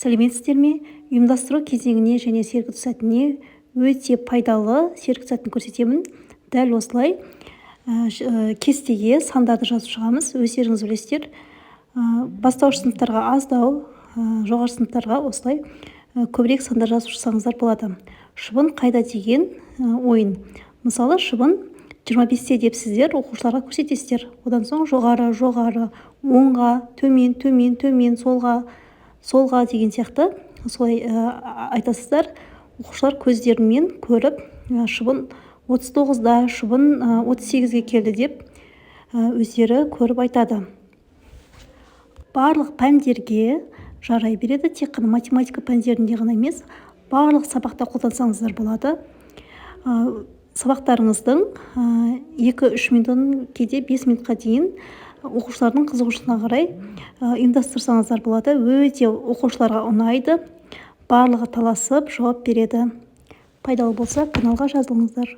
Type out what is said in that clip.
Сәлеметсіздер ме? Ұйымдастыру кезеңіне және серігу сәтіне өте пайдалы серігу сәтін көрсетемін. Дәл осылай кестеге сандарды жазып шығамыз. Өздеріңіз білесіздер, бастауыш сыныптарға аздау, жоғары сыныптарға осылай көбірек сандар жазып шықсаңыздар болады. Шыбын қайда деген ойын. Мысалы, шыбын 25-те деп сіздер оқушыларға көрсетесіздер. Одан соң жоғары, оңға, төмен, солға деген сияқты солай айтасыздар. Оқушылар көздерімен көріп, шыбын 39-да, шыбын 38-ге келді деп өздері көріп айтады. Барлық пәндерге жарай береді, тек қана математика пәндерінде ғана емес, барлық сабақта қолдансаңыздар болады. Сабақтарыңыздың 2-3 минуттан кейде 5 минутқа дейін оқушылардың қызығушылығына қарай ұйымдастырсаңыздар болады. Өте оқушыларға ұнайды, барлығы таласып жауап береді. Пайдалы болса, каналға жазылыңыздар.